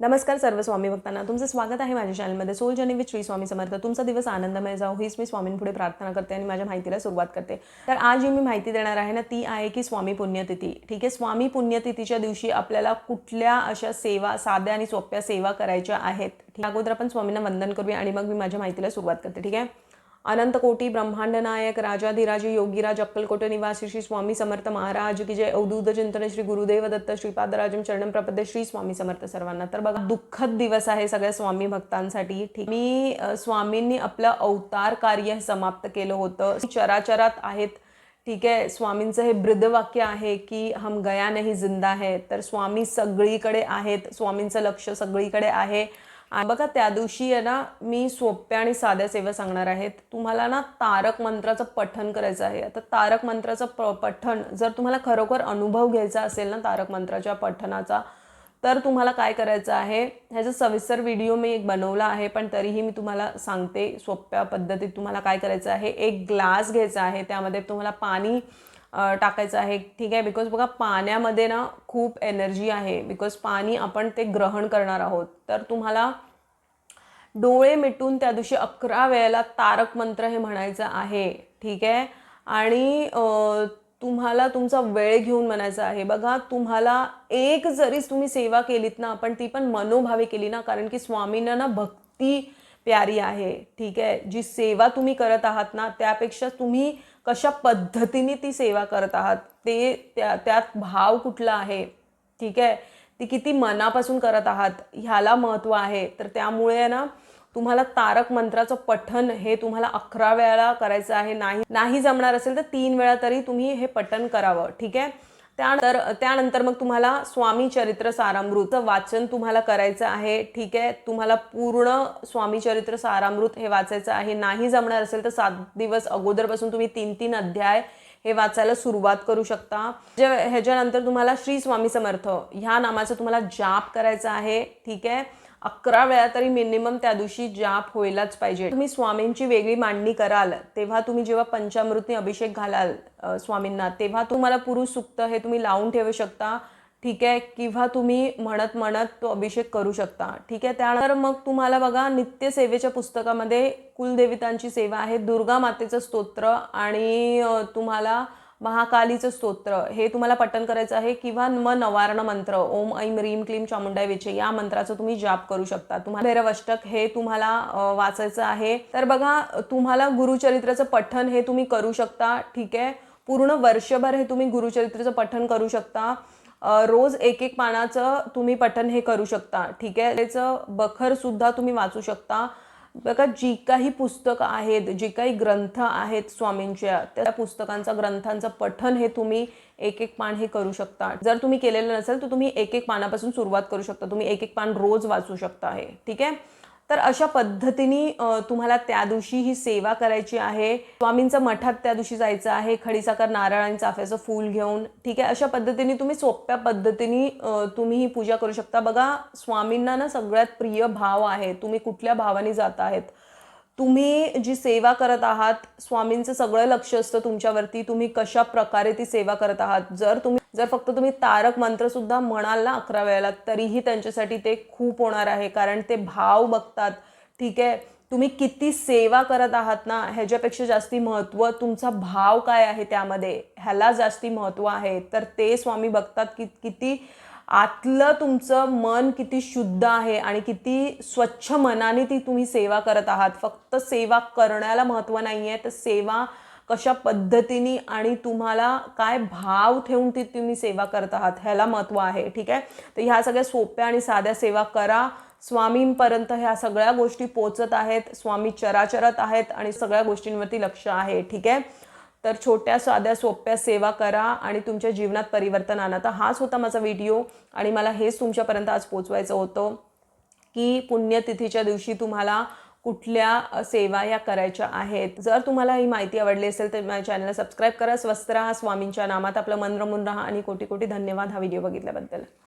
नमस्कार सर्व स्वामी भक्तांना, तुमचं स्वागत आहे माझ्या चॅनलमध्ये soul journey with Shri Swami Samarth. तुमचा दिवस आनंदमय जाओ हीच मी स्वामींपुढे प्रार्थना करते आणि माझ्या माहितीला सुरुवात करते। तर आज जी मी माहिती देणार आहे ना ती आहे की स्वामी पुण्यतिथी। ठीक आहे, स्वामी पुण्यतिथीच्या दिवशी आपल्याला कुठल्या अशा सेवा, साध्या आणि सोप्या सेवा करायच्या आहेत। अगोदर आपण स्वामींना वंदन करूया आणि मग मी माझ्या माहितीला सुरुवात करते। ठीक आहे, अनंत कोटी ब्रह्मांड नायक राजाधिराज योगीराज अक्कलकोट निवासी श्री स्वामी समर्थ महाराज की जय। अवधूत चिंतन श्री गुरुदेव दत्त श्रीपादराजम चरणम प्रपद्ये श्री स्वामी समर्थ सर्वांना। तर बघा, दुःखद दिवस आहे सगळ्या स्वामी भक्तांसाठी। ठीक, मी स्वामींनी आपलं अवतार कार्य समाप्त केलं होतं, चराचरात आहेत। ठीक आहे, स्वामींचं हे ब्रीदवाक्य आहे की हम गया नहीं जिंदा है। तर स्वामी सगळीकडे आहेत, स्वामींचं लक्ष सगळीकडे आहे। बघा, त्या दिवशी आहे ना मी सोप्या आणि साध्या सेवा सांगणार आहेत। तुम्हाला ना तारक मंत्राचं पठण करायचं आहे। आता तारक मंत्राचं पठण जर तुम्हाला खरोखर अनुभव घ्यायचा असेल ना तारक मंत्राच्या पठणाचा, तर तुम्हाला काय करायचं आहे, ह्याचा सविस्तर व्हिडिओ मी एक बनवला आहे, पण तरीही मी तुम्हाला सांगते सोप्या पद्धतीत तुम्हाला काय करायचं आहे। एक ग्लास घ्यायचा आहे, त्यामध्ये तुम्हाला पाणी टाकायचं आहे। ठीक आहे, बिकॉज बघा पाण्यामध्ये ना खूप एनर्जी आहे, बिकॉज पाणी आपण ते ग्रहण करणार आहोत। तर तुम्हाला डोळे मिटून त्या दिवशी 11 वेळेला तारक मंत्र हे म्हणायचं आहे। ठीक आहे, आणि तुम्हाला तुमचा वेळ घेऊन म्हणायचं आहे। बघा, तुम्हाला एक जरी तुम्ही सेवा केलीत ना, पण ती पण मनोभावे केली ना, कारण की स्वामींना ना भक्ती प्यारी आहे। ठीक आहे, जी सेवा तुम्ही करत आहात ना त्यापेक्षा तुम्ही कशा पद्धतीने ती सेवा करत आहात ते त्यात भाव कुठला आहे। ठीक आहे, ती किती मनापासून करत आहात ह्याला महत्त्व आहे। तर त्यामुळे ना तुम्हाला तारक मंत्राचं पठण हे तुम्हाला 11 वेळा करायचं आहे। नाही जमणार असेल तर 3 वेळा तरी तुम्ही हे पठण करावं। ठीक आहे, त्यानंतर मग तुम्हाला स्वामी चरित्र सारामृतचं वाचन तुम्हाला करायचं आहे। ठीक आहे, तुम्हाला पूर्ण स्वामी चरित्र सारामृत हे वाचायचं आहे। नाही जमणार असेल तर 7 दिवस अगोदरपासून तुम्ही 3-3 अध्याय हे वाचायला सुरुवात करू शकता। ह्याच्यानंतर तुम्हाला श्री स्वामी समर्थ ह्या नामाचं तुम्हाला जाप करायचा आहे। ठीक आहे, 11 वेळा तरी मिनिमम त्या दिवशी जाप व्हायलाच पाहिजे। तुम्ही स्वामींची वेगळी मांडणी कराल तेव्हा, तुम्ही जेव्हा पंचामृतने अभिषेक घालाल स्वामींना, तेव्हा तुम्हाला पुरुष सुक्त हे तुम्ही लावून ठेवू शकता। ठीक आहे, किंवा तुम्ही म्हणत म्हणत तो अभिषेक करू शकता। ठीक आहे, त्यानंतर मग तुम्हाला बघा नित्य सेवेच्या पुस्तकामध्ये कुलदेवतांची सेवा आहे, दुर्गा मातेचं स्तोत्र आणि तुम्हाला महाकालीचं स्तोत्र हे तुम्हाला पठण करायचं आहे, किंवा मग नवारण मंत्र ओम ऐं ह्रीं क्लीं चामुंडाय विचे या मंत्राचं तुम्ही जाप करू शकता। तुम्हाला भैरवष्टक हे तुम्हाला वाचायचं आहे। तर बघा, तुम्हाला गुरुचरित्राचं पठण हे तुम्ही करू शकता। ठीक आहे, पूर्ण वर्षभर हे तुम्ही गुरुचरित्राचं पठण करू शकता। रोज एक पानाचं तुम्ही पठण हे करू शकता। ठीक आहे, त्याचं बखर सुद्धा तुम्ही वाचू शकता। बघा, जी काही पुस्तकं आहेत, जी काही ग्रंथ आहेत स्वामींच्या, त्या ग्रंथांचं पठण हे तुम्ही एक पान हे करू शकता। जर तुम्ही केलेलं नसेल तर तुम्ही एक पानापासून सुरुवात करू शकता, तुम्ही एक पान रोज वाचू शकता हे। ठीक आहे, तर अशा पद्धतीने तुम्हाला त्या दिवशी ही सेवा करायची आहे। स्वामींच्या मठात त्या दिवशी जायचं आहे, खडीसाखर नारळ आणि चाफ्याचं फूल घेऊन। ठीक आहे, अशा पद्धतीने तुम्ही सोप्या पद्धतीने तुम्ही ही पूजा करू शकता। बघा, स्वामींना ना सगळ्यात प्रिय भाव आहे तुम्ही कुठल्या भावाने जात आहेत। तुम्ही जी सेवा करत आहात, स्वामींचं सगळं लक्ष असतं तुमच्यावरती, तुम्ही कशा प्रकारे ती सेवा करत आहात। जर फक्त तुम्ही तारक मंत्र सुद्धा म्हणाल ना 11 वेळेला, तरीही त्यांच्यासाठी ते खूप होणार आहे, कारण ते भाव बघतात। ठीक आहे, तुम्ही किती सेवा करत आहात ना ह्याच्यापेक्षा जास्ती महत्त्व तुमचा भाव काय आहे त्यामध्ये, ह्याला जास्ती महत्त्व आहे। तर ते स्वामी बघतात की किती आतलं तुमचं मन किती शुद्ध आहे आणि किती स्वच्छ मनाने ती तुम्ही सेवा करत आहात। फक्त सेवा करण्याला महत्त्व नाही आहे, तर सेवा कशा पद्धतीने आणि तुम्हाला काय भाव ठेवून ती तुम्ही सेवा करत आहात ह्याला महत्त्व आहे। ठीक आहे, तर ह्या सगळ्या सोप्या आणि साध्या सेवा करा। स्वामींपर्यंत ह्या सगळ्या गोष्टी पोचत आहेत, स्वामी चराचरात आहेत आणि सगळ्या गोष्टींवरती लक्ष आहे। ठीक आहे, तर छोट्या साध्या सोप्या सेवा करा आणि तुमच्या जीवनात परिवर्तन आणा। तर हाच होता माझा व्हिडिओ आणि मला हेच तुमच्यापर्यंत आज पोचवायचं होतं की पुण्यतिथीच्या दिवशी तुम्हाला कुठल्या सेवा या करायच्या आहेत। जर तुम्हाला ही माहिती आवडली असेल तर माझ्या चॅनलला सबस्क्राईब करा। स्वस्त राहा, स्वामींच्या नामात आपलं मन रमून राहा आणि कोटी कोटी धन्यवाद हा व्हिडिओ बघितल्याबद्दल।